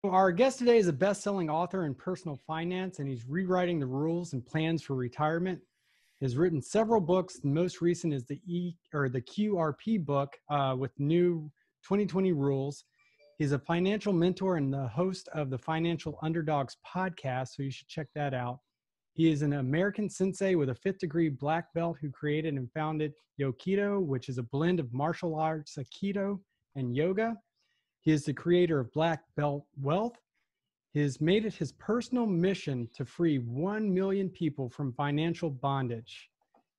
Our guest today is a best-selling author in personal finance, and he's rewriting the rules and plans for retirement. He has written several books. The most recent is the QRP book with new 2020 rules. He's a financial mentor and the host of the Financial Underdogs podcast, so you should check that out. He is an American sensei with a 5th degree black belt who created and founded Yokido, which is a blend of martial arts, Aikido, and yoga. He is the creator of Black Belt Wealth. He has made it his personal mission to free 1 million people from financial bondage.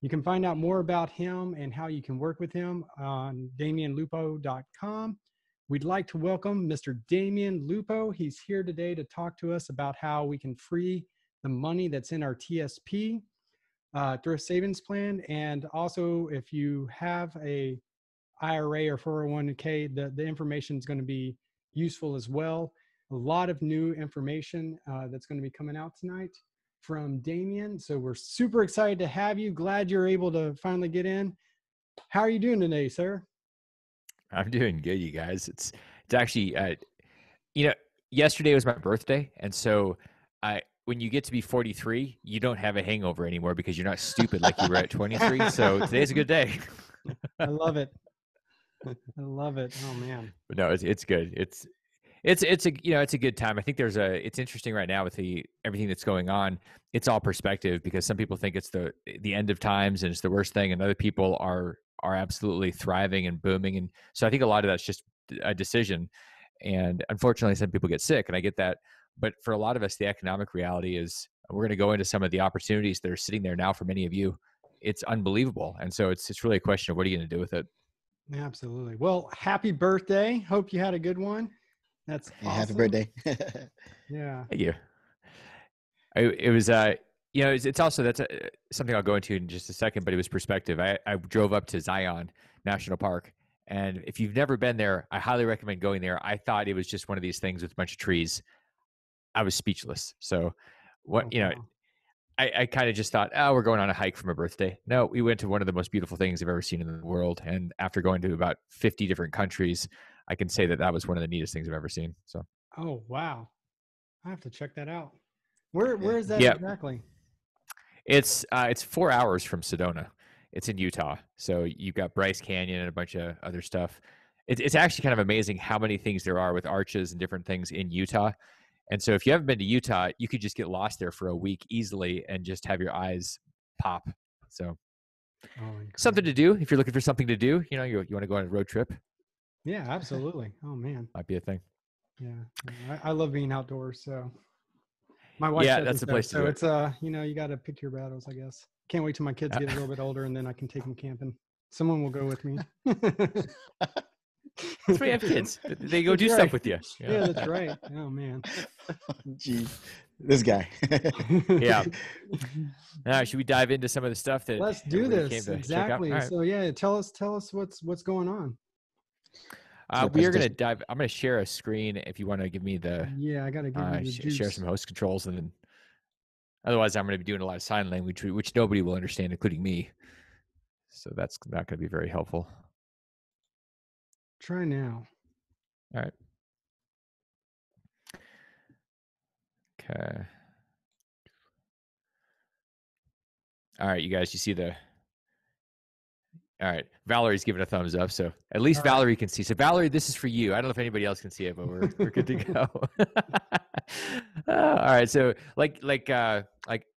You can find out more about him and how you can work with him on DamionLupo.com. We'd like to welcome Mr. Damion Lupo. He's here today to talk to us about how we can free the money that's in our TSP, thrift savings plan. And also, if you have a IRA or 401k, the information is going to be useful as well. A lot of new information that's going to be coming out tonight from Damion. So we're super excited to have you. Glad you're able to finally get in. How are you doing today, sir? I'm doing good, you guys. It's actually, yesterday was my birthday. And so when you get to be 43, you don't have a hangover anymore because you're not stupid like you were at 23. So today's a good day. I love it. I love it. Oh man. But no, it's good. It's a good time. I think it's interesting right now with everything that's going on. It's all perspective because some people think it's the end of times and it's the worst thing, and other people are absolutely thriving and booming. And so I think a lot of that's just a decision. And unfortunately, some people get sick, and I get that. But for a lot of us, the economic reality is we're going to go into some of the opportunities that are sitting there now for many of you. It's unbelievable. And so it's really a question of what are you going to do with it? Absolutely. Well, happy birthday. Hope you had a good one. That's awesome. Happy birthday. Yeah. Thank you. It was, it's also, that's something I'll go into in just a second, but it was perspective. I drove up to Zion National Park, and if you've never been there, I highly recommend going there. I thought it was just one of these things with a bunch of trees. I was speechless. So I kind of just thought, we're going on a hike for my birthday. No, we went to one of the most beautiful things I've ever seen in the world. And after going to about 50 different countries, I can say that was one of the neatest things I've ever seen. So. Oh, wow. I have to check that out. Where is that exactly? It's 4 hours from Sedona. It's in Utah. So you've got Bryce Canyon and a bunch of other stuff. It's actually kind of amazing how many things there are with arches and different things in Utah. And so if you haven't been to Utah, you could just get lost there for a week easily and just have your eyes pop. So something to do. If you're looking for something to do, you want to go on a road trip. Yeah, absolutely. Oh man. Might be a thing. Yeah. I love being outdoors. So my wife says that's the place to do it. So it's, you got to pick your battles, I guess. Can't wait till my kids get a little bit older and then I can take them camping. Someone will go with me. That's why you have kids. They go do stuff with you. Yeah, that's right. Oh man. Jeez, this guy. Yeah. Now, should we dive into some of the stuff that? Let's do this. Exactly. Right. So yeah, tell us what's going on. We are going to dive. I'm going to share a screen if you want to give me the. Yeah, I got to give you the juice. Share some host controls, and then otherwise I'm going to be doing a lot of sign language, which nobody will understand, including me. So that's not going to be very helpful. Try now. All right. Okay. All right, you guys, you see the. All right, Valerie's giving a thumbs up, so at least Valerie can see. So Valerie, this is for you. I don't know if anybody else can see it, but we're good to go. All right, so like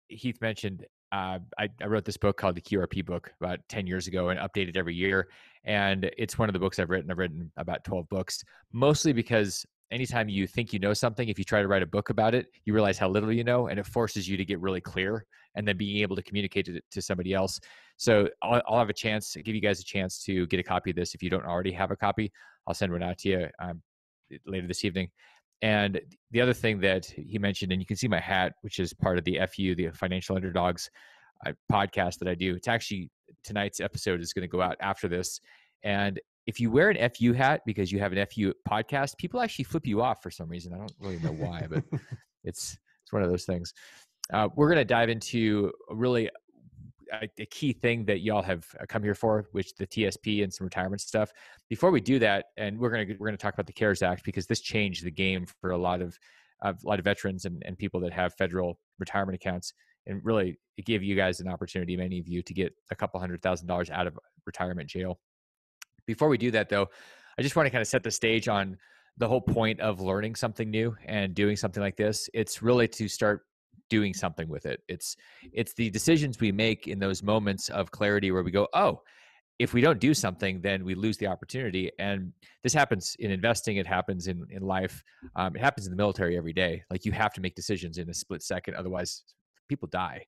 Heath mentioned, I wrote this book called the QRP book about 10 years ago and updated every year. And it's one of the books I've written. I've written about 12 books, mostly because anytime you think you know something, if you try to write a book about it, you realize how little you know, and it forces you to get really clear and then being able to communicate it to somebody else. So I'll have give you guys a chance to get a copy of this. If you don't already have a copy, I'll send one out to you later this evening. And the other thing that he mentioned, and you can see my hat, which is part of the FU, the Financial Underdogs podcast that I do. It's actually, tonight's episode is going to go out after this. And if you wear an FU hat because you have an FU podcast, people actually flip you off for some reason. I don't really know why, but it's one of those things. We're going to dive into really a key thing that y'all have come here for, which the TSP and some retirement stuff. Before we do that, and we're gonna talk about the CARES Act, because this changed the game for a lot of veterans and people that have federal retirement accounts, and really it gave you guys an opportunity, many of you, to get a couple $100,000 out of retirement jail. Before we do that, though, I just want to kind of set the stage on the whole point of learning something new and doing something like this. It's really to start doing something with it. It's the decisions we make in those moments of clarity where we go, oh, if we don't do something, then we lose the opportunity. And this happens in investing. It happens in life. It happens in the military every day. Like, you have to make decisions in a split second. Otherwise, people die.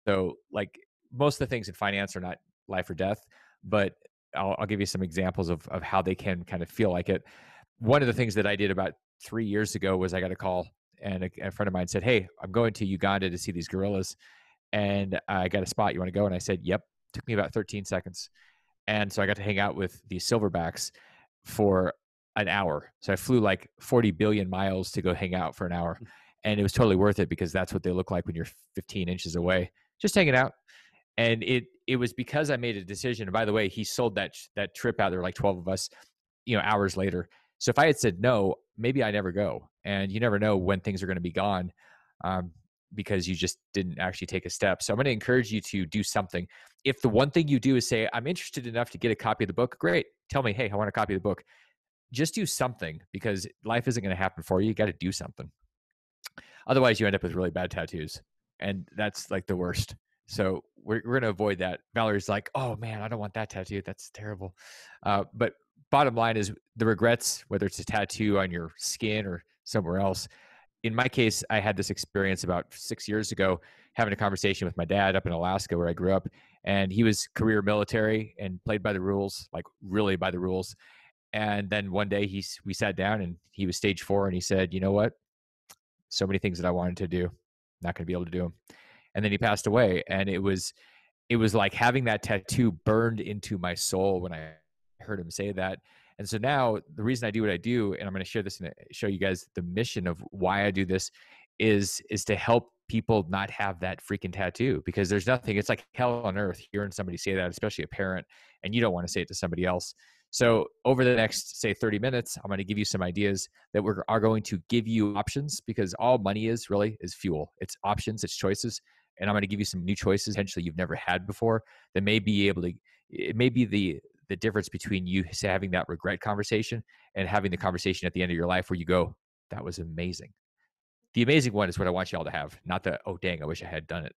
So like, most of the things in finance are not life or death, but I'll give you some examples of how they can kind of feel like it. One of the things that I did about 3 years ago was I got a call, and a friend of mine said, hey, I'm going to Uganda to see these gorillas, and I got a spot. You want to go? And I said, yep. Took me about 13 seconds. And so I got to hang out with these silverbacks for an hour. So I flew like 40 billion miles to go hang out for an hour. And it was totally worth it, because that's what they look like when you're 15 inches away, just hanging out. And it was because I made a decision. And by the way, he sold that trip out. There were like 12 of us, hours later. So if I had said no, maybe I never go. And you never know when things are going to be gone, because you just didn't actually take a step. So I'm going to encourage you to do something. If the one thing you do is say, I'm interested enough to get a copy of the book, great. Tell me, hey, I want a copy of the book. Just do something, because life isn't going to happen for you. You got to do something. Otherwise, you end up with really bad tattoos. And that's like the worst. So we're going to avoid that. Valerie's like, oh man, I don't want that tattoo. That's terrible. But bottom line is, the regrets, whether it's a tattoo on your skin or somewhere else. In my case, I had this experience about 6 years ago, having a conversation with my dad up in Alaska, where I grew up, and he was career military and played by the rules, like really by the rules. And then one day we sat down, and he was stage 4, and he said, you know what? So many things that I wanted to do, not going to be able to do them. And then he passed away. And it was like having that tattoo burned into my soul when I heard him say that. And so now the reason I do what I do, and I'm going to share this and show you guys the mission of why I do this, is to help people not have that freaking tattoo, because there's nothing, it's like hell on earth hearing somebody say that, especially a parent, and you don't want to say it to somebody else. So over the next, say, 30 minutes, I'm going to give you some ideas that are going to give you options, because all money is really is fuel. It's options, it's choices. And I'm going to give you some new choices, potentially you've never had before, that may be able to, it may be the difference between you having that regret conversation and having the conversation at the end of your life where you go, that was amazing. The amazing one is what I want you all to have, not the, oh, dang, I wish I had done it.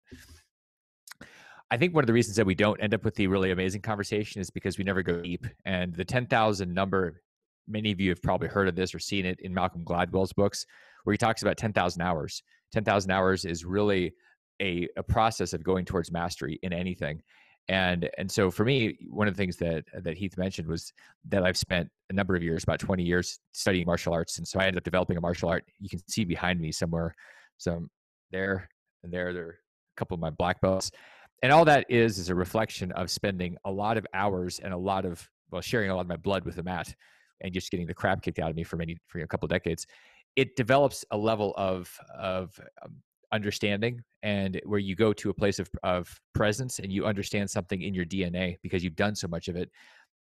I think one of the reasons that we don't end up with the really amazing conversation is because we never go deep. And the 10,000 number, many of you have probably heard of this or seen it in Malcolm Gladwell's books, where he talks about 10,000 hours. 10,000 hours is really a process of going towards mastery in anything. And so for me, one of the things that Heath mentioned was that I've spent a number of years, about 20 years, studying martial arts. And so I ended up developing a martial art. You can see behind me somewhere, some there and there are a couple of my black belts. And all that is a reflection of spending a lot of hours and sharing a lot of my blood with the mat and just getting the crap kicked out of me for a couple of decades. It develops a level of understanding, and where you go to a place of presence and you understand something in your DNA because you've done so much of it.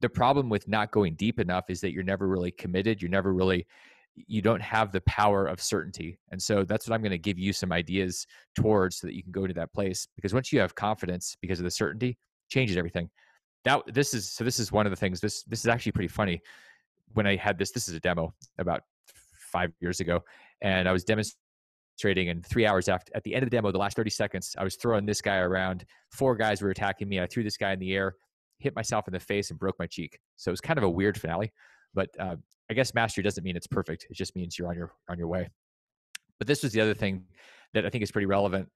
The problem with not going deep enough is that you're never really committed. You don't have the power of certainty. And so that's what I'm going to give you some ideas towards, so that you can go to that place. Because once you have confidence because of the certainty, changes everything. This is one of the things, this is actually pretty funny. When I had this is a demo about 5 years ago, and I was demonstrating, and 3 hours at the end of the demo, the last 30 seconds, I was throwing this guy around. 4 guys were attacking me. I threw this guy in the air, hit myself in the face, and broke my cheek. So it was kind of a weird finale, but I guess mastery doesn't mean it's perfect. It just means you're on your way. But this was the other thing that I think is pretty relevant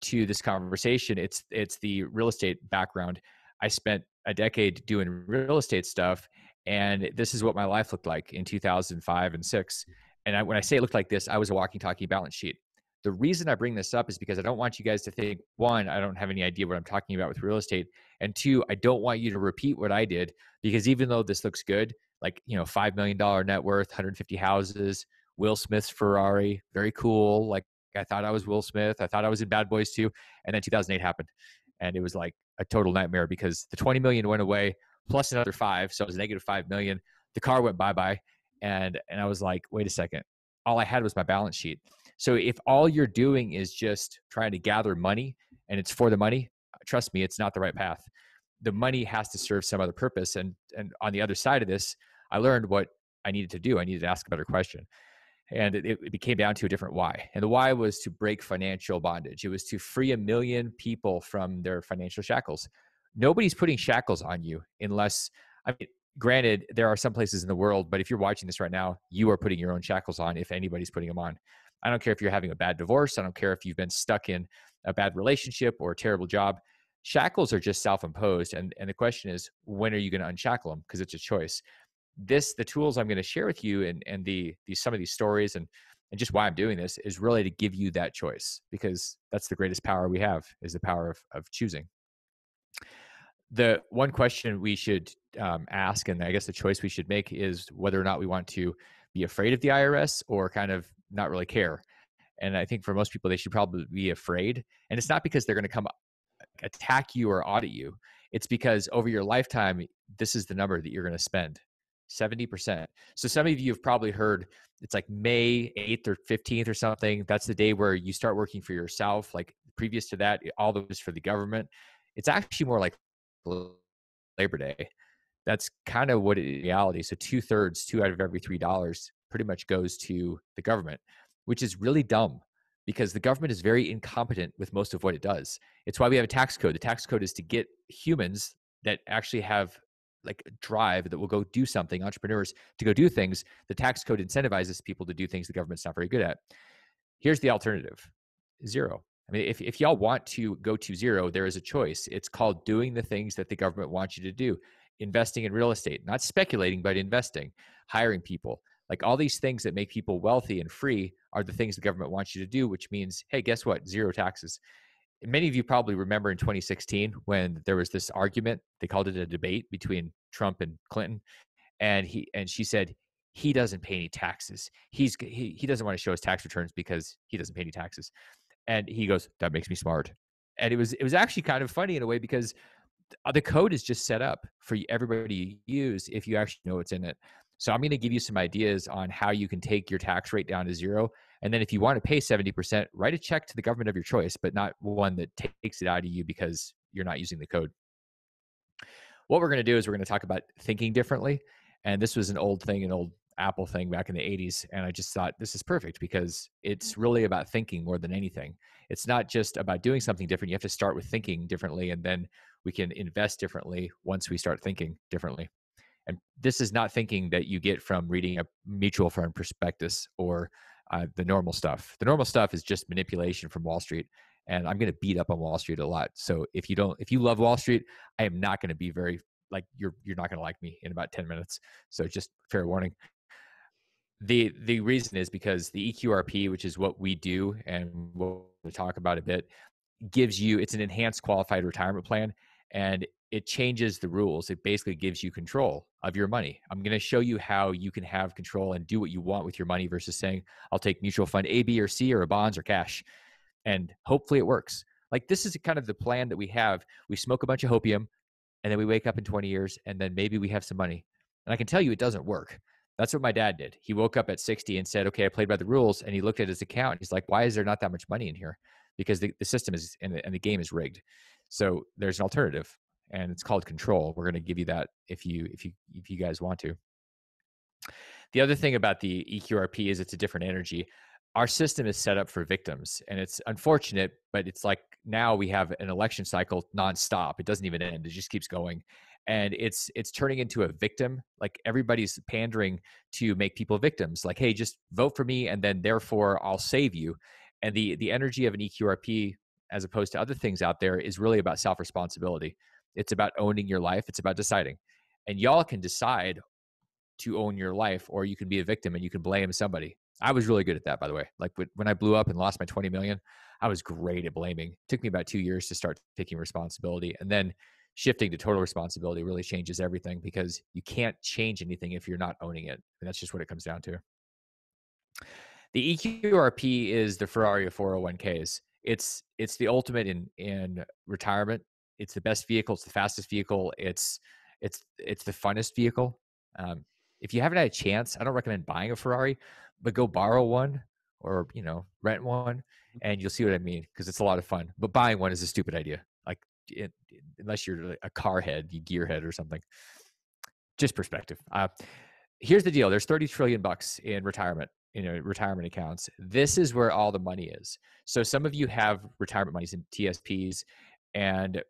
to this conversation. It's the real estate background. I spent a decade doing real estate stuff, and this is what my life looked like in 2005 and 6. And when I say it looked like this, I was a walking, talking balance sheet. The reason I bring this up is because I don't want you guys to think, 1, I don't have any idea what I'm talking about with real estate, and 2, I don't want you to repeat what I did, because even though this looks good, like, $5 million net worth, 150 houses, Will Smith's Ferrari, very cool. Like, I thought I was Will Smith. I thought I was in Bad Boys 2. And then 2008 happened. And it was like, a total nightmare because the 20 million went away plus another 5. So it was negative 5 million. The car went bye-bye. And I was like, wait a second. All I had was my balance sheet. So if all you're doing is just trying to gather money and it's for the money, trust me, it's not the right path. The money has to serve some other purpose. And on the other side of this, I learned what I needed to do. I needed to ask a better question. And it came down to a different why. And the why was to break financial bondage. It was to free 1 million people from their financial shackles. Nobody's putting shackles on you unless, I mean, granted, there are some places in the world, but if you're watching this right now, you are putting your own shackles on if anybody's putting them on. I don't care if you're having a bad divorce. I don't care if you've been stuck in a bad relationship or a terrible job. Shackles are just self-imposed. And the question is, when are you going to unshackle them? Because it's a choice. The tools I'm going to share with you and some of these stories and just why I'm doing this is really to give you that choice, because that's the greatest power we have, is the power of choosing. The one question we should ask, and I guess the choice we should make, is whether or not we want to be afraid of the IRS or kind of not really care. And I think for most people, they should probably be afraid. And it's not because they're going to come attack you or audit you. It's because over your lifetime, this is the number that you're going to spend, 70%. So some of you have probably heard it's like May 8th or 15th or something. That's the day where you start working for yourself. Like previous to that, all those for the government. It's actually more like Labor Day. That's kind of what it is in reality. So 2/3, 2 out of every $3 pretty much goes to the government, which is really dumb because the government is very incompetent with most of what it does. It's why we have a tax code. The tax code is to get humans that actually have like a drive that will go do something, entrepreneurs to go do things. The tax code incentivizes people to do things the government's not very good at. Here's the alternative: zero. I mean, if y'all want to go to zero, there is a choice. It's called doing the things that the government wants you to do. Investing in real estate, not speculating, but investing, hiring people. Like all these things that make people wealthy and free are the things the government wants you to do, which means, hey, guess what? Zero taxes. Many of you probably remember in 2016 when there was this argument, they called it a debate between Trump and Clinton. And she said, he doesn't pay any taxes. He doesn't want to show his tax returns because he doesn't pay any taxes. And he goes, that makes me smart. And it was actually kind of funny in a way because the code is just set up for everybody to use if you actually know what's in it. So I'm going to give you some ideas on how you can take your tax rate down to zero. And then if you want to pay 70%, write a check to the government of your choice, but not one that takes it out of you because you're not using the code. What we're going to do is we're going to talk about thinking differently. And this was an old thing, an old Apple thing back in the 80s. And I just thought this is perfect because it's really about thinking more than anything. It's not just about doing something different. You have to start with thinking differently, and then we can invest differently once we start thinking differently. And this is not thinking that you get from reading a mutual fund prospectus or the normal stuff. The normal stuff is just manipulation from Wall Street. And I'm going to beat up on Wall Street a lot. So if you love Wall Street, I am not going to be very like you're not going to like me in about 10 minutes. So just fair warning. The reason is because the EQRP, which is what we do and we'll talk about a bit, it's an enhanced qualified retirement plan, and it changes the rules. It basically gives you control of your money. I'm going to show you how you can have control and do what you want with your money versus saying, I'll take mutual fund A, B, or C, or bonds or cash. And hopefully it works. Like this is kind of the plan that we have. We smoke a bunch of hopium and then we wake up in 20 years and then maybe we have some money. And I can tell you it doesn't work. That's what my dad did. He woke up at 60 and said, okay, I played by the rules. And he looked at his account. He's like, why is there not that much money in here? Because the system is and the game is rigged. So there's an alternative, and it's called control. We're going to give you that if you guys want to. The other thing about the EQRP is it's a different energy. Our system is set up for victims, and it's unfortunate, but it's like now we have an election cycle nonstop. It doesn't even end. It just keeps going. And it's turning into a victim. Like everybody's pandering to make people victims. Like, hey, just vote for me, and then therefore I'll save you. And the energy of an EQRP, as opposed to other things out there, is really about self-responsibility. It's about owning your life. It's about deciding. And y'all can decide to own your life, or you can be a victim and you can blame somebody. I was really good at that, by the way. Like when I blew up and lost my 20 million, I was great at blaming. It took me about 2 years to start taking responsibility. And then shifting to total responsibility really changes everything, because you can't change anything if you're not owning it. And that's just what it comes down to. The EQRP is the Ferrari of 401ks. It's the ultimate in retirement. It's the best vehicle. It's the fastest vehicle. It's the funnest vehicle. If you haven't had a chance, I don't recommend buying a Ferrari, but go borrow one or, rent one, and you'll see what I mean, because it's a lot of fun. But buying one is a stupid idea. Like, unless you're a car head, you gearhead or something. Just perspective. Here's the deal. There's 30 trillion bucks in retirement, retirement accounts. This is where all the money is. So some of you have retirement monies in TSPs, and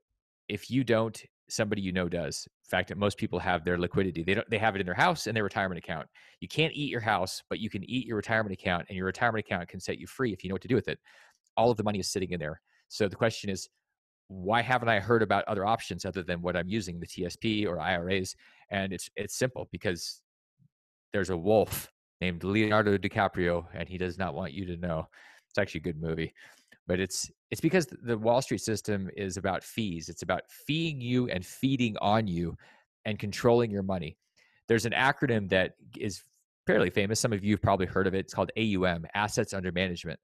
if you don't, somebody does. In fact, most people have their liquidity. They have it in their house and their retirement account. You can't eat your house, but you can eat your retirement account, and your retirement account can set you free if you know what to do with it. All of the money is sitting in there. So the question is, why haven't I heard about other options other than what I'm using, the TSP or IRAs? And it's simple, because there's a wolf named Leonardo DiCaprio, and he does not want you to know. It's actually a good movie. But it's because the Wall Street system is about fees. It's about feeing you and feeding on you and controlling your money. There's an acronym that is fairly famous. Some of you have probably heard of it. It's called AUM, Assets Under Management.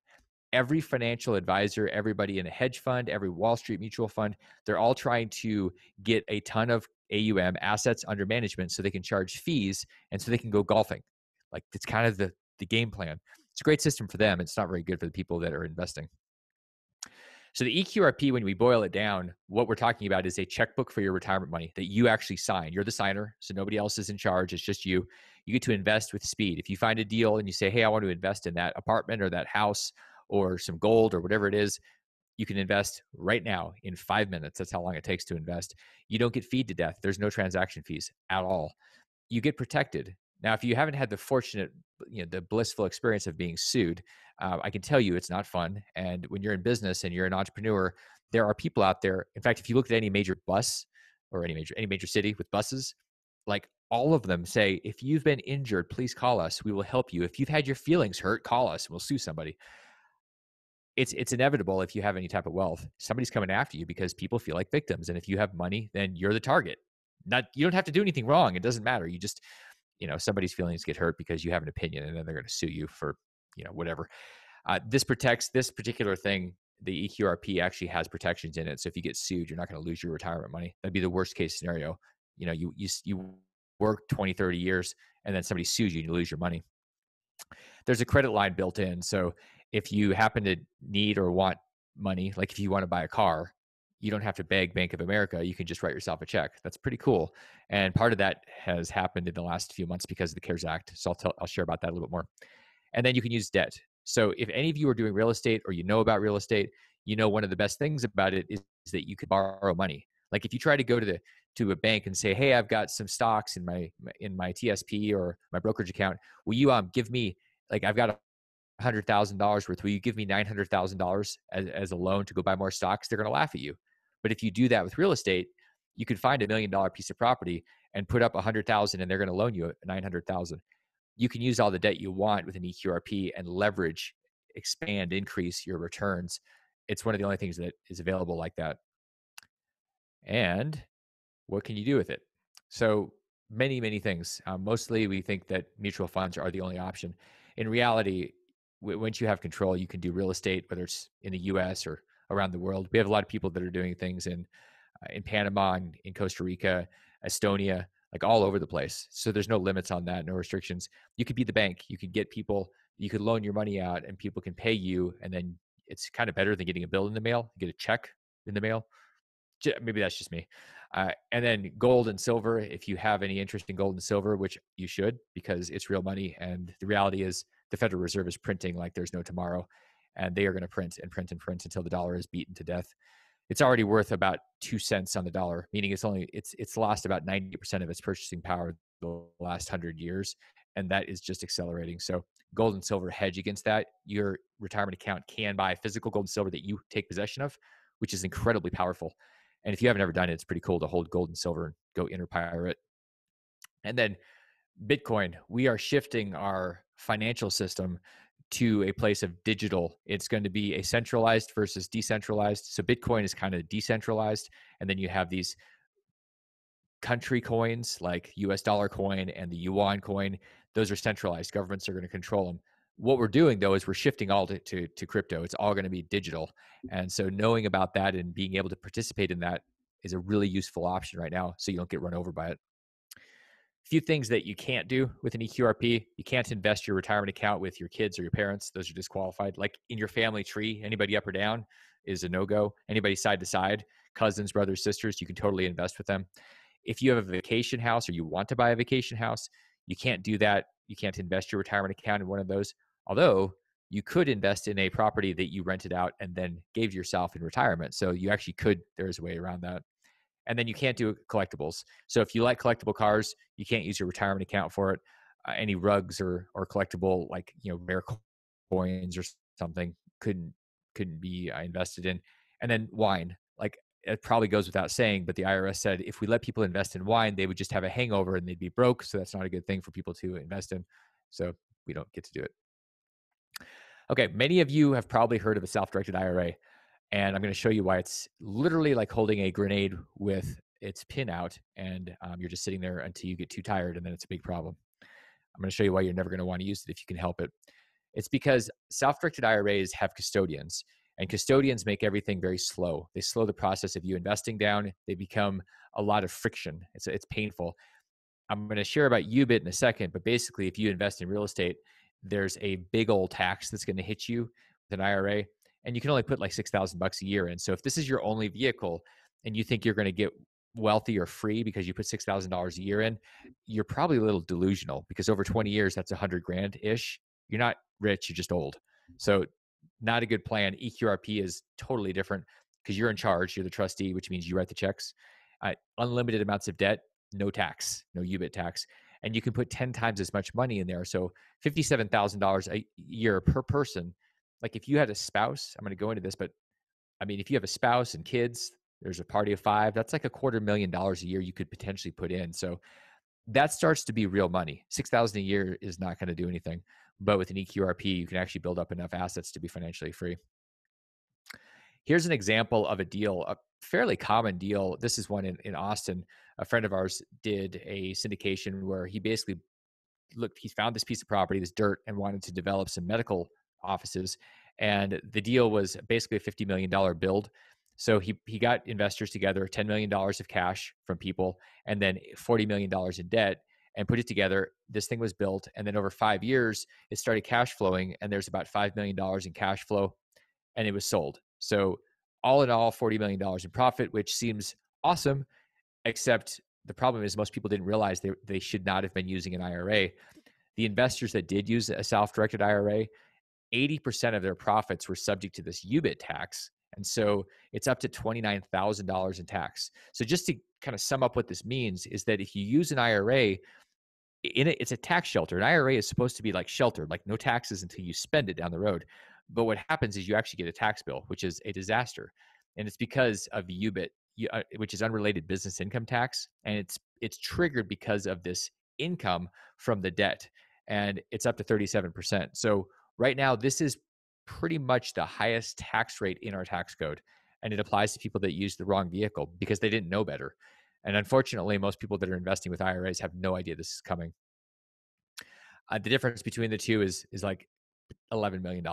Every financial advisor, everybody in a hedge fund, every Wall Street mutual fund, they're all trying to get a ton of AUM, assets under management, so they can charge fees and so they can go golfing. Like, it's kind of the game plan. It's a great system for them. It's not very good for the people that are investing. So the EQRP, when we boil it down, what we're talking about is a checkbook for your retirement money that you actually sign. You're the signer, so nobody else is in charge. It's just you. You get to invest with speed. If you find a deal and you say, hey, I want to invest in that apartment or that house or some gold or whatever it is, you can invest right now in 5 minutes. That's how long it takes to invest. You don't get feed to death. There's no transaction fees at all. You get protected. Now, if you haven't had the fortunate, the blissful experience of being sued, I can tell you it's not fun. And when you're in business and you're an entrepreneur, there are people out there. In fact, if you look at any major bus or any major city with buses, like, all of them say, if you've been injured, please call us. We will help you. If you've had your feelings hurt, call us. We'll sue somebody. It's inevitable. If you have any type of wealth, somebody's coming after you because people feel like victims. And if you have money, then you're the target. You don't have to do anything wrong. It doesn't matter. You just, somebody's feelings get hurt because you have an opinion, and then they're going to sue you for, whatever. This protects this particular thing. The EQRP actually has protections in it. So if you get sued, you're not going to lose your retirement money. That'd be the worst case scenario. You work 20, 30 years, and then somebody sues you and you lose your money. There's a credit line built in. So if you happen to need or want money, like if you want to buy a car, you don't have to beg Bank of America. You can just write yourself a check. That's pretty cool. And part of that has happened in the last few months because of the CARES Act. So I'll share about that a little bit more. And then you can use debt. So if any of you are doing real estate or about real estate, one of the best things about it is that you can borrow money. Like, if you try to go to a bank and say, hey, I've got some stocks in my TSP or my brokerage account, will you give me, like, I've got $100,000 worth, will you give me $900,000 as a loan to go buy more stocks? They're going to laugh at you. But if you do that with real estate, you could find $1 million piece of property and put up 100,000, and they're going to loan you 900,000. You can use all the debt you want with an EQRP and leverage, expand, increase your returns. It's one of the only things that is available like that. And what can you do with it? So many, many things. Mostly we think that mutual funds are the only option. In reality, once you have control, you can do real estate, whether it's in the US or around the world. We have a lot of people that are doing things in Panama, and in Costa Rica, Estonia, like all over the place. So there's no limits on that, no restrictions. You could be the bank. You could get people, you could loan your money out and people can pay you. And then it's kind of better than getting a bill in the mail. You get a check in the mail. Maybe that's just me. And then gold and silver, if you have any interest in gold and silver, which you should, because it's real money. And the reality is the Federal Reserve is printing like there's no tomorrow. And they are going to print and print and print until the dollar is beaten to death. It's already worth about 2 cents on the dollar, meaning it's lost about 90% of its purchasing power the last 100 years. And that is just accelerating. So gold and silver hedge against that. Your retirement account can buy physical gold and silver that you take possession of, which is incredibly powerful. And if you haven't ever done it, it's pretty cool to hold gold and silver and go interpire it. And then Bitcoin, we are shifting our financial system to a place of digital. It's going to be a centralized versus decentralized. So Bitcoin is kind of decentralized. And then you have these country coins like US dollar coin and the yuan coin. Those are centralized. Governments are going to control them. What we're doing, though, is we're shifting all to crypto. It's all going to be digital. And so knowing about that and being able to participate in that is a really useful option right now, so you don't get run over by it. A few things that you can't do with an EQRP. You can't invest your retirement account with your kids or your parents. Those are disqualified. Like in your family tree, anybody up or down is a no-go. Anybody side to side, cousins, brothers, sisters, you can totally invest with them. If you have a vacation house or you want to buy a vacation house, you can't do that. You can't invest your retirement account in one of those. Although you could invest in a property that you rented out and then gave to yourself in retirement. So you actually could, there's a way around that. And then you can't do collectibles. So if you like collectible cars, you can't use your retirement account for it. Any rugs or collectible, like, rare coins or something couldn't be invested in. And then wine, like, it probably goes without saying, but the IRS said if we let people invest in wine, they would just have a hangover and they'd be broke. So that's not a good thing for people to invest in. So we don't get to do it. Okay, many of you have probably heard of a self-directed IRA, and I'm going to show you why it's literally like holding a grenade with its pin out, and you're just sitting there until you get too tired, and then it's a big problem. I'm going to show you why you're never going to want to use it if you can help it. It's because self-directed IRAs have custodians, and custodians make everything very slow. They slow the process of you investing down. They become a lot of friction. It's painful. I'm going to share about UBIT in a second, but basically, if you invest in real estate, there's a big old tax that's going to hit you with an IRA, and you can only put like $6,000 a year in. So if this is your only vehicle and you think you're going to get wealthy or free because you put $6,000 a year in, you're probably a little delusional, because over 20 years, that's 100 grand ish. You're not rich, you're just old. So not a good plan. EQRP is totally different because you're in charge. You're the trustee, which means you write the checks. Unlimited amounts of debt, no tax, no UBIT tax. And you can put 10 times as much money in there. So $57,000 a year per person. Like if you had a spouse, I'm going to go into this, but I mean, if you have a spouse and kids, there's a party of 5, that's like $250,000 a year you could potentially put in. So that starts to be real money. 6,000 a year is not going to do anything. But with an EQRP, you can actually build up enough assets to be financially free. Here's an example of a deal, a fairly common deal. This is one in Austin. A friend of ours did a syndication where he basically he found this piece of property, this dirt, and wanted to develop some medical offices. And the deal was basically a $50 million build. So he got investors together, $10 million of cash from people, and then $40 million in debt, and put it together. This thing was built. And then over 5 years, it started cash flowing, and there's about $5 million in cash flow, and it was sold. So all in all, $40 million in profit, which seems awesome, except the problem is most people didn't realize they should not have been using an IRA. The investors that did use a self-directed IRA, 80% of their profits were subject to this UBIT tax. And so it's up to $29,000 in tax. So just to kind of sum up what this means is that if you use an IRA, it's a tax shelter. An IRA is supposed to be like sheltered, like no taxes until you spend it down the road. But what happens is you actually get a tax bill, which is a disaster. And it's because of the UBIT, which is unrelated business income tax. And it's triggered because of this income from the debt. And it's up to 37%. So right now, this is pretty much the highest tax rate in our tax code. And it applies to people that use the wrong vehicle because they didn't know better. And unfortunately, most people that are investing with IRAs have no idea this is coming. The difference between the two is like $11 million.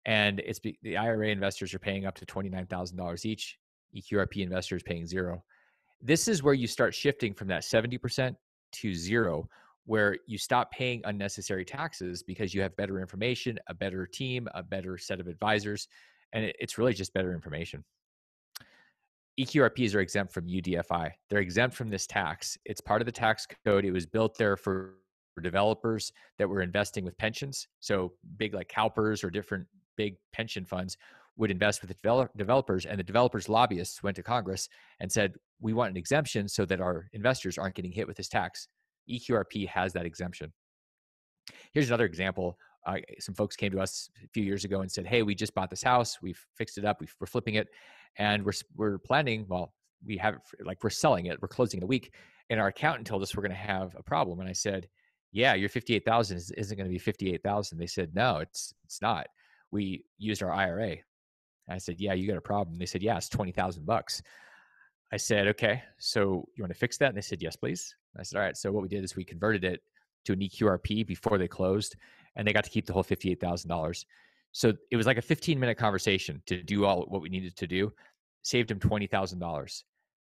And the IRA investors are paying up to $29,000 each. EQRP investors paying $0. This is where you start shifting from that 70% to $0, where you stop paying unnecessary taxes because you have better information, a better team, a better set of advisors, and it's really just better information. EQRPs are exempt from UDFI. They're exempt from this tax. It's part of the tax code. It was built there for developers that were investing with pensions. So big like CalPERS or different big pension funds would invest with the developers, and the developers' lobbyists went to Congress and said, we want an exemption so that our investors aren't getting hit with this tax. EQRP has that exemption. Here's another example. Some folks came to us a few years ago and said, hey, we just bought this house. We've fixed it up. We're flipping it. And we're planning, well, we have like we're selling it. We're closing in a week. And our accountant told us we're going to have a problem. And I said, yeah, your 58,000 isn't going to be 58,000. They said, no, it's not. We used our IRA. And I said, yeah, you got a problem. They said, yeah, it's $20,000. I said, okay, so you want to fix that? And they said, yes, please. And I said, all right. So what we did is we converted it to an EQRP before they closed, and they got to keep the whole $58,000. So it was like a 15-minute conversation to do all what we needed to do. Saved them $20,000.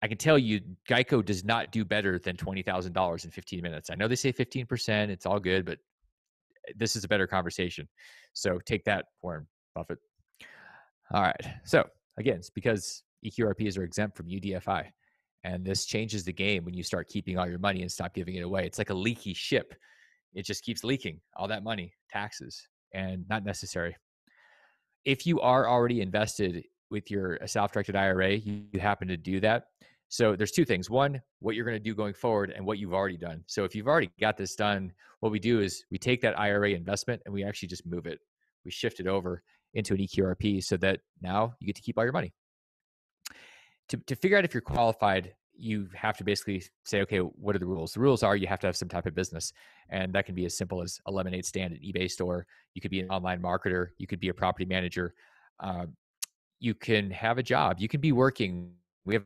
I can tell you Geico does not do better than $20,000 in 15 minutes. I know they say 15%, it's all good, but this is a better conversation. So take that, Warren Buffett. All right. So again, it's because EQRPs are exempt from UDFI. And this changes the game when you start keeping all your money and stop giving it away. It's like a leaky ship. It just keeps leaking all that money, taxes, and not necessary. If you are already invested with your self-directed IRA, you happen to do that. So there's two things. One, what you're going to do going forward and what you've already done. So if you've already got this done, what we do is we take that IRA investment and we actually just move it. We shift it over into an EQRP so that now you get to keep all your money. To figure out if you're qualified, you have to basically say, okay, what are the rules? The rules are you have to have some type of business. And that can be as simple as a lemonade stand, an eBay store. You could be an online marketer. You could be a property manager. You can have a job. You can be working. We have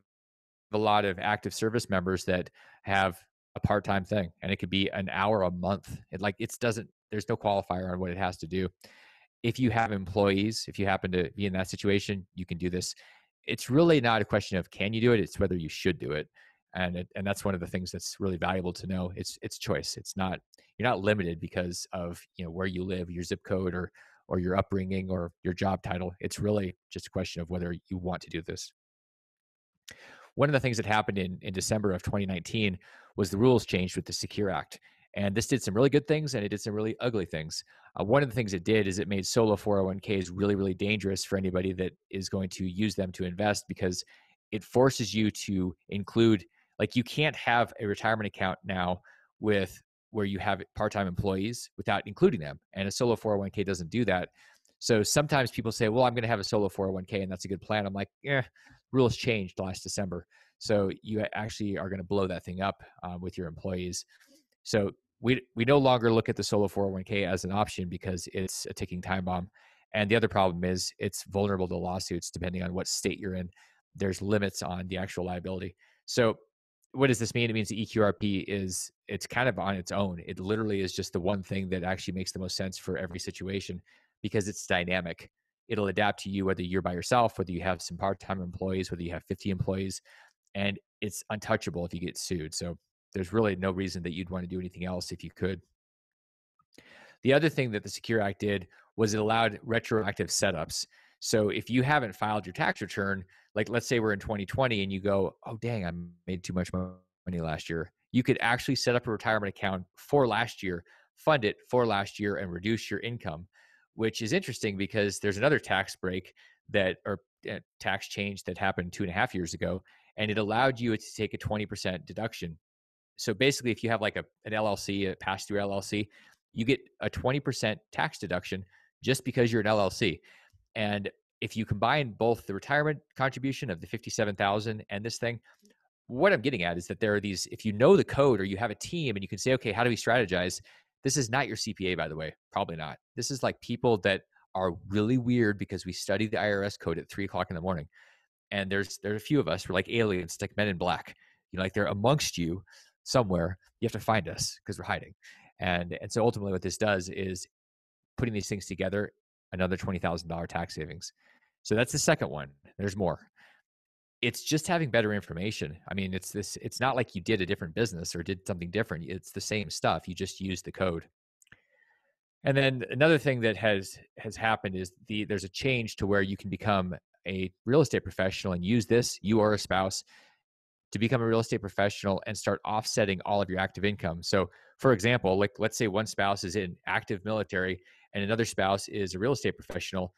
a lot of active service members that have a part-time thing, and it could be an hour a month. There's no qualifier on what it has to do. If you have employees, if you happen to be in that situation, you can do this. It's really not a question of can you do it, it's whether you should do it. And that's one of the things that's really valuable to know. It's choice. It's not, you're not limited because of, where you live, your zip code or your upbringing or your job title. It's really just a question of whether you want to do this. One of the things that happened in December of 2019 was the rules changed with the Secure Act. And this did some really good things and it did some really ugly things. One of the things it did is it made solo 401ks really, really dangerous for anybody that is going to use them to invest, because it forces you to include, like, you can't have a retirement account now with where you have part-time employees without including them. And a solo 401k doesn't do that. So sometimes people say, well, I'm going to have a solo 401k and that's a good plan. I'm like, rules changed last December. So you actually are going to blow that thing up with your employees. So we no longer look at the solo 401k as an option because it's a ticking time bomb. And the other problem is it's vulnerable to lawsuits depending on what state you're in. There's limits on the actual liability. So what does this mean? It means the EQRP it's kind of on its own. It literally is just the one thing that actually makes the most sense for every situation because it's dynamic. It'll adapt to you, whether you're by yourself, whether you have some part-time employees, whether you have 50 employees, and it's untouchable if you get sued. So there's really no reason that you'd want to do anything else if you could. The other thing that the Secure Act did was it allowed retroactive setups. So if you haven't filed your tax return, like let's say we're in 2020 and you go, oh, dang, I made too much money last year. You could actually set up a retirement account for last year, fund it for last year, and reduce your income, which is interesting because there's another tax break tax change that happened 2.5 years ago, and it allowed you to take a 20% deduction. So basically, if you have like an LLC, a pass-through LLC, you get a 20% tax deduction just because you're an LLC. And if you combine both the retirement contribution of the $57,000 and this thing, what I'm getting at is that there are these, if you know the code or you have a team and you can say, okay, how do we strategize? This is not your CPA, by the way, probably not. This is like people that are really weird because we study the IRS code at 3:00 in the morning. And there's a few of us, we're like aliens, like Men in Black, like they're amongst you somewhere. You have to find us because we're hiding. And so ultimately what this does is putting these things together, another $20,000 tax savings. So that's the second one. There's more. It's just having better information. I mean, it's not like you did a different business or did something different. It's the same stuff. You just use the code. And then another thing that has happened is there's a change to where you can become a real estate professional and use this, you or a spouse, to become a real estate professional and start offsetting all of your active income. So for example, like let's say one spouse is in active military and another spouse is a real estate professional.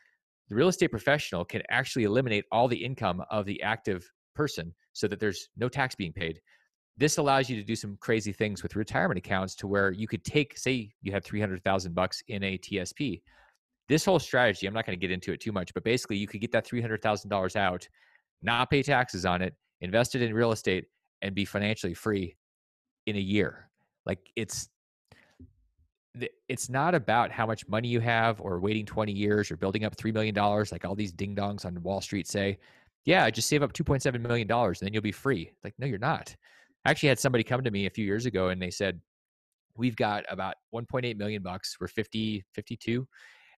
The real estate professional can actually eliminate all the income of the active person so that there's no tax being paid. This allows you to do some crazy things with retirement accounts to where you could take, say you had $300,000 in a TSP. This whole strategy, I'm not going to get into it too much, but basically you could get that $300,000 out, not pay taxes on it, invest it in real estate, and be financially free in a year. Like it's not about how much money you have or waiting 20 years or building up $3 million like all these ding-dongs on Wall Street say. Yeah, just save up $2.7 million and then you'll be free. Like, no, you're not. I actually had somebody come to me a few years ago and they said, we've got about $1.8 million. We're 52,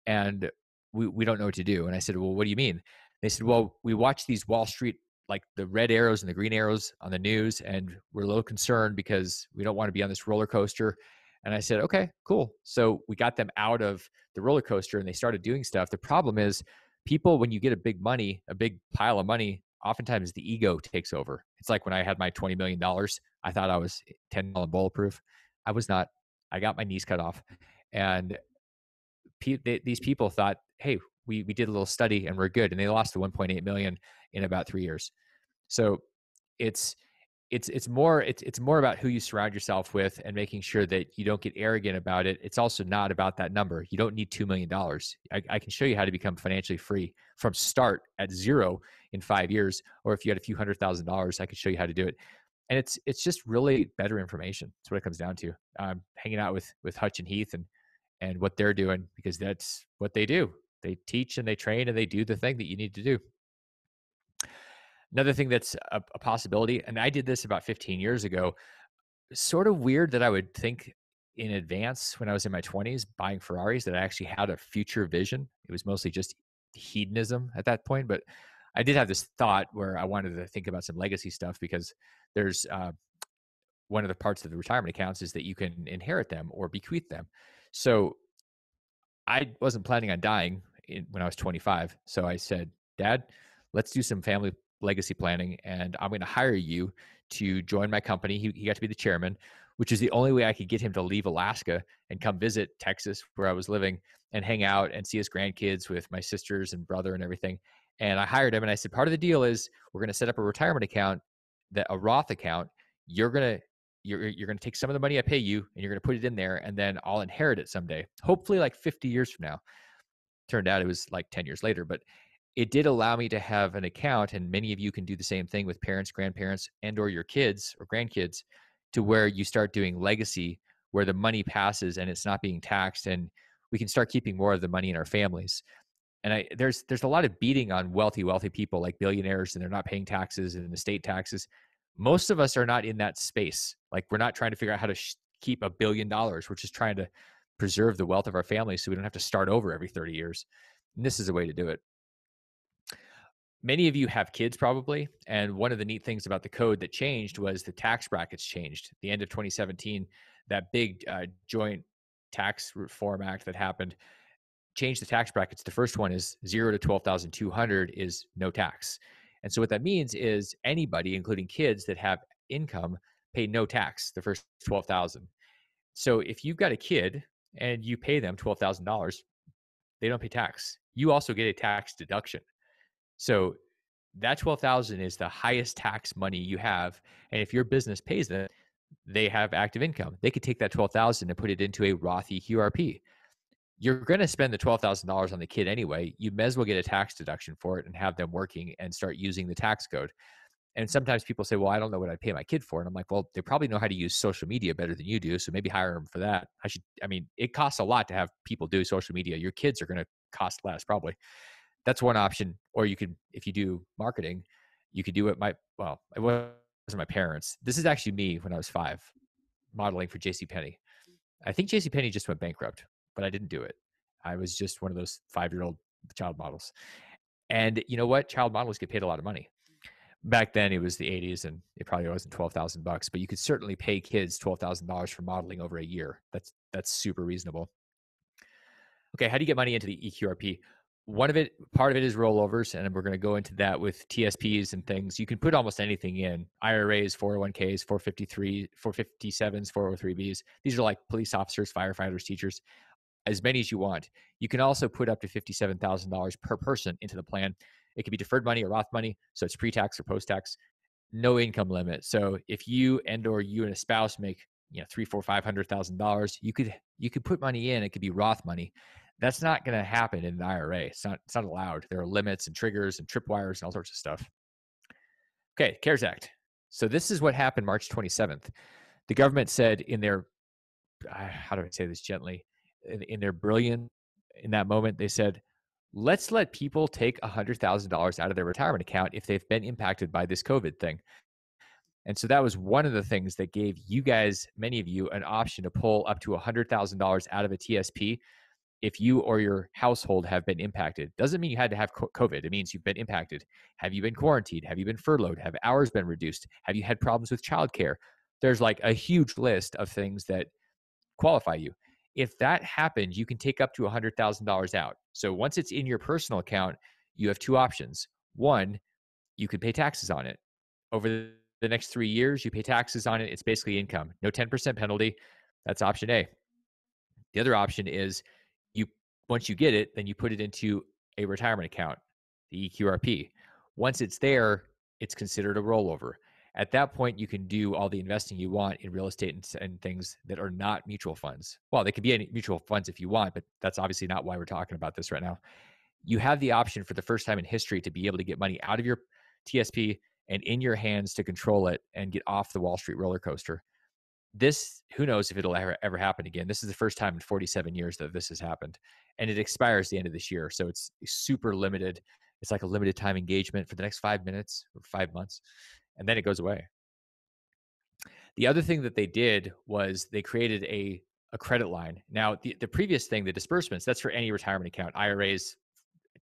and we don't know what to do. And I said, well, what do you mean? They said, well, we watch these Wall Street like the red arrows and the green arrows on the news, and we're a little concerned because we don't want to be on this roller coaster. And I said, okay, cool. So we got them out of the roller coaster and they started doing stuff. The problem is people, when you get a big pile of money, oftentimes the ego takes over. It's like when I had my $20 million, I thought I was 10 bulletproof. I was not. I got my knees cut off. And these people thought, hey, we did a little study and we're good. And they lost the 1.8 million in about 3 years. So it's more about who you surround yourself with and making sure that you don't get arrogant about it. It's also not about that number. You don't need $2 million. I can show you how to become financially free from start at zero in 5 years. Or if you had a few $100,000, I could show you how to do it. And it's just really better information. That's what it comes down to. Hanging out with Hutch and Heath and what they're doing, because that's what they do. They teach and they train and they do the thing that you need to do. Another thing that's a possibility, and I did this about 15 years ago, sort of weird that I would think in advance when I was in my 20s buying Ferraris, that I actually had a future vision. It was mostly just hedonism at that point, but I did have this thought where I wanted to think about some legacy stuff, because there's one of the parts of the retirement accounts is that you can inherit them or bequeath them. So I wasn't planning on dying when I was 25. So I said, Dad, let's do some family legacy planning, and I'm going to hire you to join my company. He got to be the chairman, which is the only way I could get him to leave Alaska and come visit Texas, where I was living, and hang out and see his grandkids with my sisters and brother and everything. And I hired him, and I said, part of the deal is we're going to set up a retirement account, a Roth account. You're going to take some of the money I pay you and you're going to put it in there, and then I'll inherit it someday, hopefully like 50 years from now. Turned out it was like 10 years later, but it did allow me to have an account. And many of you can do the same thing with parents, grandparents, and or your kids or grandkids, to where you start doing legacy, where the money passes and it's not being taxed, and we can start keeping more of the money in our families. And there's a lot of beating on wealthy people like billionaires, and they're not paying taxes and estate taxes. Most of us are not in that space. Like, we're not trying to figure out how to keep $1 billion. We're just trying to preserve the wealth of our family so we don't have to start over every 30 years. And this is a way to do it. Many of you have kids probably, and one of the neat things about the code that changed was the tax brackets changed. At the end of 2017, that big joint tax reform act that happened changed the tax brackets. The first one is 0 to 12,200 is no tax. And so what that means is anybody, including kids that have income, pay no tax the first 12,000. So if you've got a kid and you pay them $12,000, they don't pay tax. You also get a tax deduction. So that 12,000 is the highest tax money you have. And if your business pays them, they have active income. They could take that 12,000 and put it into a Roth EQRP. You're going to spend the $12,000 on the kid anyway. You may as well get a tax deduction for it and have them working and start using the tax code. And sometimes people say, well, I don't know what I'd pay my kid for. And I'm like, well, they probably know how to use social media better than you do. So maybe hire them for that. It costs a lot to have people do social media. Your kids are going to cost less probably. That's one option. Or you could, if you do marketing, you could do it. It wasn't my parents. This is actually me when I was 5, modeling for JCPenney. I think JCPenney just went bankrupt, but I didn't do it. I was just one of those 5-year-old child models. And you know what? Child models get paid a lot of money. Back then it was the 80s and it probably wasn't $12,000, but you could certainly pay kids $12,000 for modeling over a year. That's super reasonable. Okay. How do you get money into the EQRP? Part of it is rollovers, and we're going to go into that with TSPs and things. You can put almost anything in: IRAs, 401ks, 457s, 403bs. These are like police officers, firefighters, teachers, as many as you want. You can also put up to $57,000 per person into the plan. It could be deferred money or Roth money, so it's pre-tax or post-tax. No income limit. So if you and a spouse make $300,000, $400,000, $500,000, you could put money in. It could be Roth money. That's not going to happen in an IRA. It's not allowed. There are limits and triggers and tripwires and all sorts of stuff. Okay, CARES Act. So this is what happened March 27th. The government said in their, how do I say this gently, in their brilliant, in that moment, they said, let's let people take $100,000 out of their retirement account if they've been impacted by this COVID thing. And so that was one of the things that gave you guys, many of you, an option to pull up to $100,000 out of a TSP. if you or your household have been impacted. Doesn't mean you had to have COVID. It means you've been impacted. Have you been quarantined? Have you been furloughed? Have hours been reduced? Have you had problems with childcare? There's like a huge list of things that qualify you. If that happens, you can take up to $100,000 out. So once it's in your personal account, you have two options. One, you could pay taxes on it. Over the next 3 years, you pay taxes on it. It's basically income. No 10% penalty. That's option A. The other option is you once you get it, then you put it into a retirement account, the EQRP. Once it's there, it's considered a rollover. At that point, you can do all the investing you want in real estate and things that are not mutual funds. Well, they could be any mutual funds if you want, but that's obviously not why we're talking about this right now. You have the option for the first time in history to be able to get money out of your TSP and in your hands to control it and get off the Wall Street roller coaster. This, who knows if it'll ever happen again. This is the first time in 47 years that this has happened, and it expires the end of this year. So it's super limited. It's like a limited time engagement for the next 5 minutes or 5 months, and then it goes away. The other thing that they did was they created a credit line. Now, the previous thing, the disbursements, that's for any retirement account, IRAs,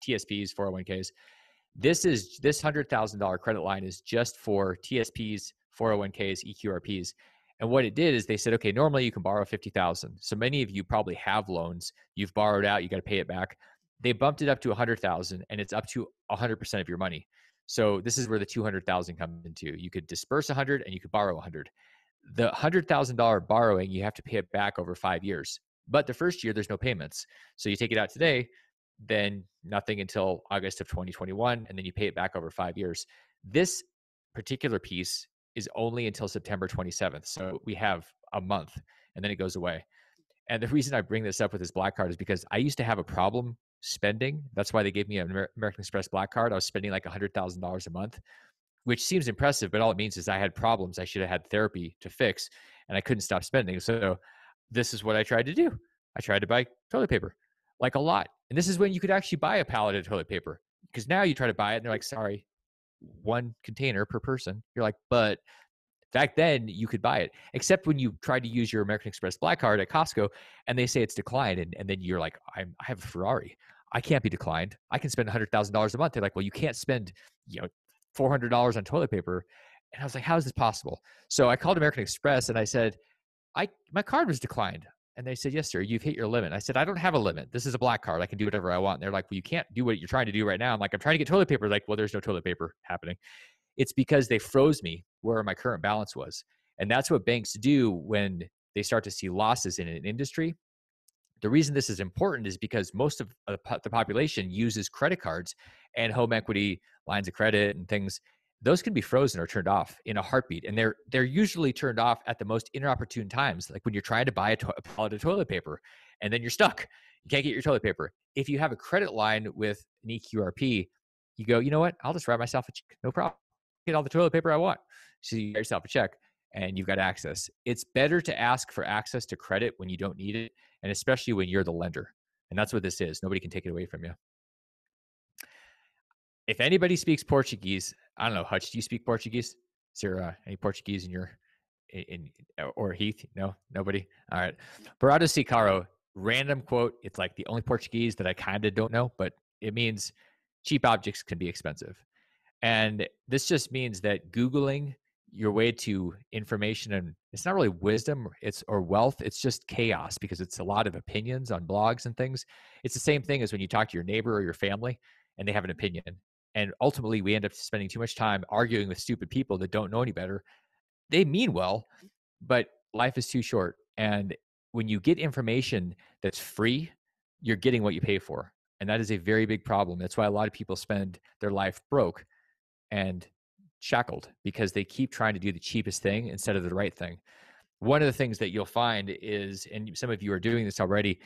TSPs, 401ks. This $100,000 credit line is just for TSPs, 401ks, EQRPs. And what it did is they said, okay, normally you can borrow $50,000. So many of you probably have loans. You've borrowed out. You got to pay it back. They bumped it up to $100,000, and it's up to 100% of your money. So this is where the $200,000 comes into. You could disperse 100 and you could borrow 100. The $100,000 borrowing, you have to pay it back over 5 years. But the first year, there's no payments. So you take it out today, then nothing until August of 2021, and then you pay it back over 5 years. This particular piece is only until September 27th. So we have a month, and then it goes away. And the reason I bring this up with this Black Card is because I used to have a problem spending. That's why they gave me an American Express Black Card. I was spending like $100,000 a month, which seems impressive, but all it means is I had problems I should have had therapy to fix, and I couldn't stop spending. So this is what I tried to do. I tried to buy toilet paper, like a lot. And this is when you could actually buy a pallet of toilet paper, because now you try to buy it and they're like, sorry, one container per person. You're like, but back then you could buy it, except when you try to use your American Express Black Card at Costco and they say it's declined. And then you're like, I have a Ferrari. I can't be declined. I can spend $100,000 a month. They're like, well, you can't spend, $400 on toilet paper. And I was like, how is this possible? So I called American Express and I said, my card was declined. And they said, yes, sir, you've hit your limit. I said, I don't have a limit. This is a Black Card. I can do whatever I want. And they're like, well, you can't do what you're trying to do right now. I'm like, I'm trying to get toilet paper. Like, well, there's no toilet paper happening. It's because they froze me where my current balance was. And that's what banks do when they start to see losses in an industry. The reason this is important is because most of the population uses credit cards and home equity lines of credit and things. Those can be frozen or turned off in a heartbeat. And they're usually turned off at the most inopportune times, like when you're trying to buy a pallet of toilet paper and then you're stuck. You can't get your toilet paper. If you have a credit line with an EQRP, you go, you know what? I'll just write myself a check. No problem. Get all the toilet paper I want. So you get yourself a check and you've got access. It's better to ask for access to credit when you don't need it, and especially when you're the lender. And that's what this is. Nobody can take it away from you. If anybody speaks Portuguese, I don't know, Hutch, do you speak Portuguese? Is there any Portuguese or Heath? No, nobody? All right. Parado si caro, random quote. It's like the only Portuguese that I kind of don't know, but it means cheap objects can be expensive. And this just means that Googling your way to information, and it's not really wisdom or wealth, it's just chaos, because it's a lot of opinions on blogs and things. It's the same thing as when you talk to your neighbor or your family and they have an opinion. And ultimately we end up spending too much time arguing with stupid people that don't know any better. They mean well, but life is too short. And when you get information that's free, you're getting what you pay for. And that is a very big problem. That's why a lot of people spend their life broke and shackled, because they keep trying to do the cheapest thing instead of the right thing. One of the things that you'll find is, and some of you are doing this already,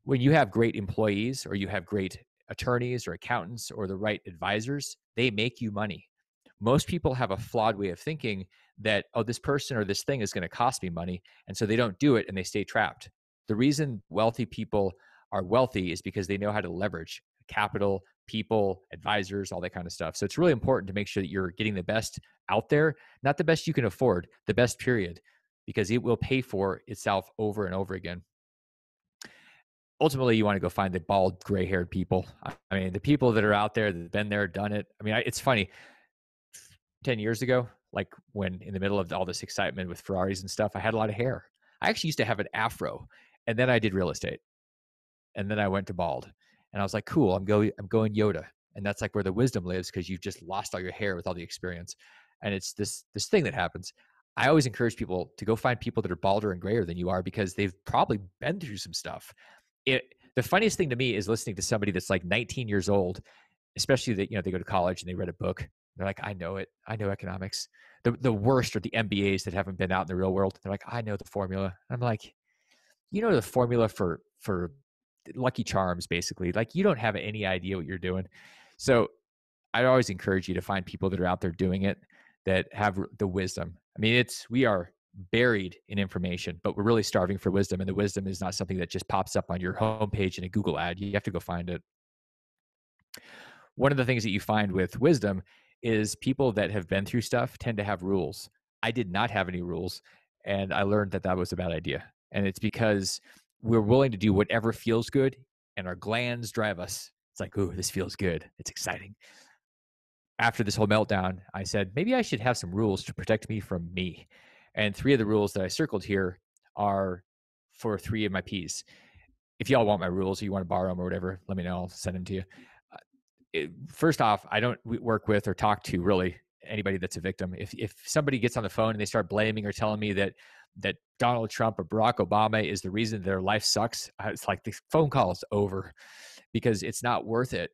when you have great employees or you have great attorneys or accountants or the right advisors, they make you money. Most people have a flawed way of thinking that, oh, this person or this thing is going to cost me money. And so they don't do it and they stay trapped. The reason wealthy people are wealthy is because they know how to leverage capital, people, advisors, all that kind of stuff. So it's really important to make sure that you're getting the best out there, not the best you can afford, the best period, because it will pay for itself over and over again. ultimately you want to go find the bald, gray-haired people. I mean, the people that are out there that have been there, done it. I mean, it's funny. 10 years ago, like when in the middle of all this excitement with Ferraris and stuff, I had a lot of hair. I actually used to have an afro, and then I did real estate, and then I went to bald, and I was like, cool, I'm going Yoda, and that's like where the wisdom lives, because you've just lost all your hair with all the experience, and it's this thing that happens. I always encourage people to go find people that are balder and grayer than you are, because they've probably been through some stuff. The funniest thing to me is listening to somebody that's like 19 years old, especially that, they go to college and they read a book. They're like, I know it. I know economics. The worst are the MBAs that haven't been out in the real world. They're like, I know the formula. I'm like, the formula for Lucky Charms, basically. Like, you don't have any idea what you're doing. So I'd always encourage you to find people that are out there doing it, that have the wisdom. I mean, we are buried in information, but we're really starving for wisdom. And the wisdom is not something that just pops up on your homepage in a Google ad. You have to go find it. One of the things that you find with wisdom is people that have been through stuff tend to have rules. I did not have any rules, and I learned that was a bad idea. And it's because we're willing to do whatever feels good, and our glands drive us. It's like, ooh, this feels good. It's exciting. After this whole meltdown, I said, maybe I should have some rules to protect me from me. And 3 of the rules that I circled here are for 3 of my Ps. If y'all want my rules or you want to borrow them or whatever, let me know. I'll send them to you. First off, I don't work with or talk to really anybody that's a victim. If somebody gets on the phone and they start blaming or telling me that Donald Trump or Barack Obama is the reason their life sucks, it's like the phone call is over, because it's not worth it.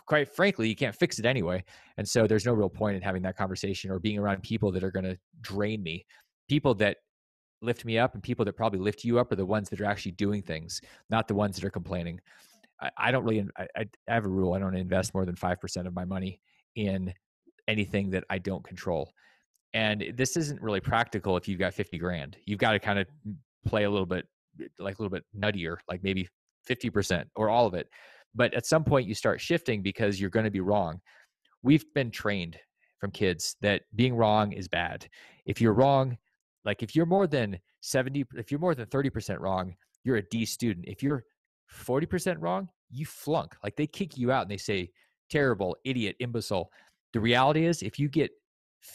Quite frankly, you can't fix it anyway. And so there's no real point in having that conversation or being around people that are going to drain me. People that lift me up and people that probably lift you up are the ones that are actually doing things, not the ones that are complaining. I don't really, I have a rule. I don't invest more than 5% of my money in anything that I don't control. And this isn't really practical if you've got 50 grand. You've got to kind of play a little bit nuttier, like maybe 50% or all of it. But at some point you start shifting, because you're going to be wrong. We've been trained from kids that being wrong is bad. If you're wrong, like if you're more than 30% wrong, you're a D student. If you're 40% wrong, you flunk. Like, they kick you out and they say, terrible, idiot, imbecile. The reality is, if you get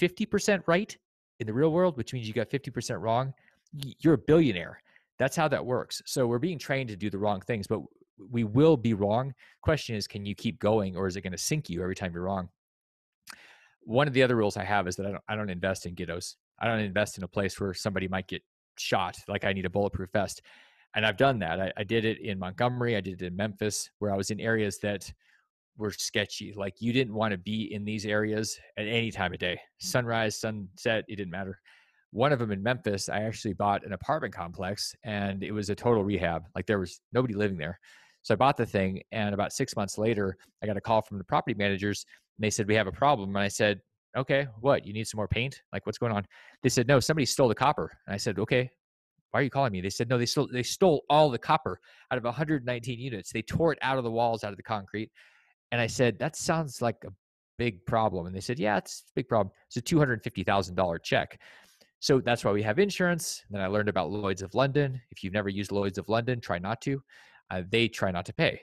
50% right in the real world, which means you got 50% wrong, you're a billionaire. That's how that works. So we're being trained to do the wrong things, but we will be wrong. Question is, can you keep going, or is it going to sink you every time you're wrong? One of the other rules I have is that I don't invest in ghettos. I don't invest in a place where somebody might get shot. Like, I need a bulletproof vest. And I've done that. I did it in Montgomery. I did it in Memphis, where I was in areas that were sketchy. Like, you didn't want to be in these areas at any time of day. Sunrise, sunset, it didn't matter. One of them in Memphis, I actually bought an apartment complex, and it was a total rehab. Like, there was nobody living there. So I bought the thing, and about 6 months later, I got a call from the property managers, and they said, we have a problem. And I said, okay, what? You need some more paint? Like, what's going on? They said, no, somebody stole the copper. And I said, okay, why are you calling me? They said, no, they stole all the copper out of 119 units. They tore it out of the walls, out of the concrete. And I said, that sounds like a big problem. And they said, yeah, it's a big problem. It's a $250,000 check. So that's why we have insurance. And then I learned about Lloyd's of London. If you've never used Lloyd's of London, try not to. They try not to pay.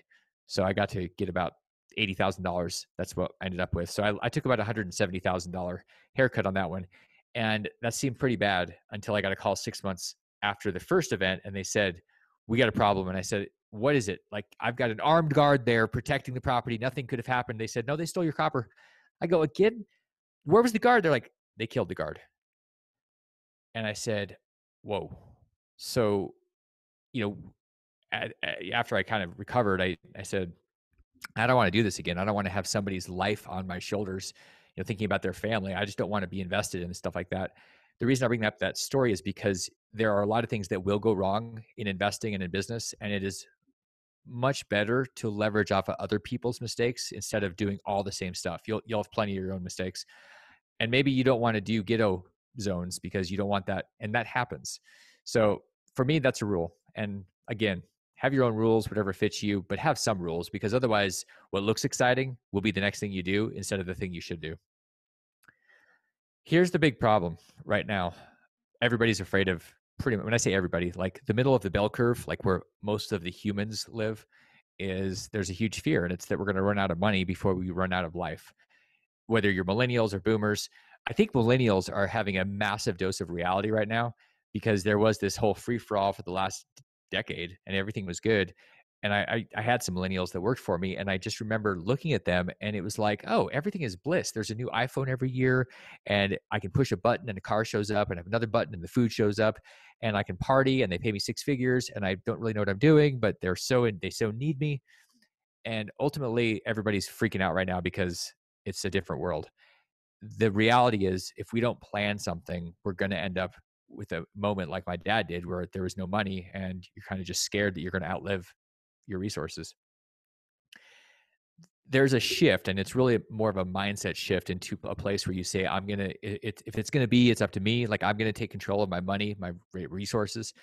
So I got to get about $80,000. That's what I ended up with. So I took about $170,000 haircut on that one. And that seemed pretty bad until I got a call 6 months after the first event, and they said, we got a problem. And I said, what is it? Like, I've got an armed guard there protecting the property. Nothing could have happened. They said, no, they stole your copper. I go, again? Where was the guard? They're like, they killed the guard. And I said, whoa. So, after I kind of recovered, I said, I don't want to do this again. I don't want to have somebody's life on my shoulders, thinking about their family. I just don't want to be invested in stuff like that. The reason I bring up that story is because there are a lot of things that will go wrong in investing and in business, and it is much better to leverage off of other people's mistakes instead of doing all the same stuff. You'll have plenty of your own mistakes, and maybe you don't want to do ghetto zones because you don't want that, and that happens. So for me, that's a rule. And again, have your own rules, whatever fits you, but have some rules, because otherwise what looks exciting will be the next thing you do instead of the thing you should do. Here's the big problem right now. Everybody's afraid of pretty much, when I say everybody, like the middle of the bell curve, like where most of the humans live, is there's a huge fear, and it's that we're going to run out of money before we run out of life. Whether you're millennials or boomers, I think millennials are having a massive dose of reality right now, because there was this whole free for all for the last decade and everything was good. And I had some millennials that worked for me, and I just remember looking at them, and it was like, oh, everything is bliss. There's a new iPhone every year, and I can push a button and a car shows up, and I have another button and the food shows up, and I can party, and they pay me six figures, and I don't really know what I'm doing, but they so need me. And ultimately, everybody's freaking out right now because it's a different world. The reality is, if we don't plan something, we're going to end up with a moment like my dad did, where there was no money and you're kind of just scared that you're going to outlive your resources. There's a shift, and it's really more of a mindset shift into a place where you say, I'm going to, if it's going to be, it's up to me. Like, I'm going to take control of my money, my resources.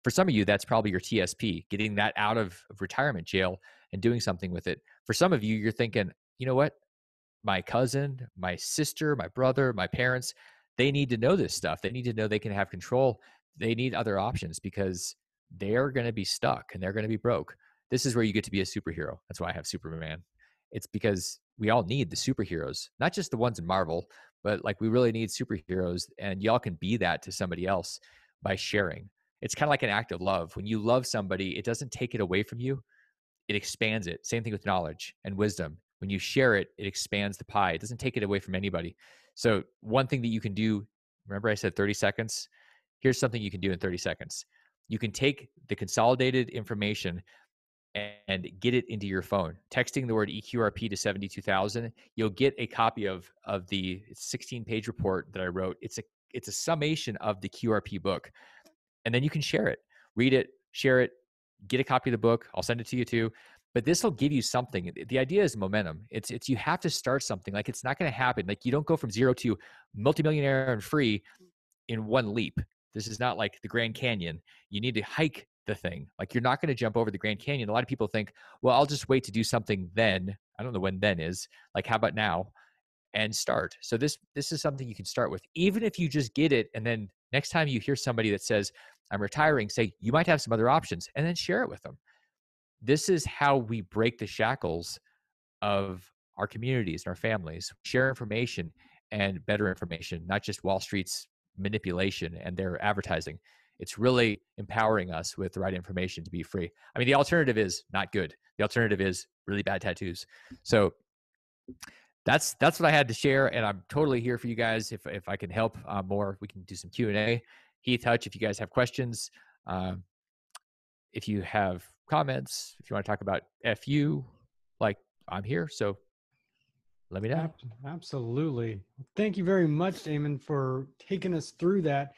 For some of you, that's probably your TSP, getting that out of retirement jail and doing something with it. For some of you, you're thinking, you know what? My cousin, my sister, my brother, my parents, they need to know this stuff. They need to know they can have control. They need other options, because they're going to be stuck and they're going to be broke. This is where you get to be a superhero. That's why I have Superman. It's because we all need the superheroes, not just the ones in Marvel, but like we really need superheroes, and y'all can be that to somebody else by sharing. It's kind of like an act of love. When you love somebody, it doesn't take it away from you, it expands it. Same thing with knowledge and wisdom. When you share it, it expands the pie. It doesn't take it away from anybody. So one thing that you can do, remember I said 30 seconds? Here's something you can do in 30 seconds. You can take the consolidated information and get it into your phone. Texting the word EQRP to 72,000, you'll get a copy of the 16-page report that I wrote. It's a summation of the QRP book. And then you can share it, read it, share it, get a copy of the book. I'll send it to you too. But this will give you something. The idea is momentum. It's you have to start something. Like, it's not going to happen. Like, you don't go from zero to multimillionaire and free in one leap. This is not like the Grand Canyon. You need to hike the thing. Like, you're not going to jump over the Grand Canyon. A lot of people think, well, I'll just wait to do something then. I don't know when then is. Like, how about now? And start. So this is something you can start with, even if you just get it. And then next time you hear somebody that says, I'm retiring, say, you might have some other options, and then share it with them. This is how we break the shackles of our communities and our families. Share information, and better information, not just Wall Street's manipulation and their advertising. It's really empowering us with the right information to be free. I mean, the alternative is not good. The alternative is really bad tattoos. So that's what I had to share, and I'm totally here for you guys. If I can help more, we can do some Q&A. Heath, Hutch, if you guys have questions, if you have comments, if you want to talk about FU, like, I'm here, so let me know. Absolutely. Thank you very much, Damon, for taking us through that.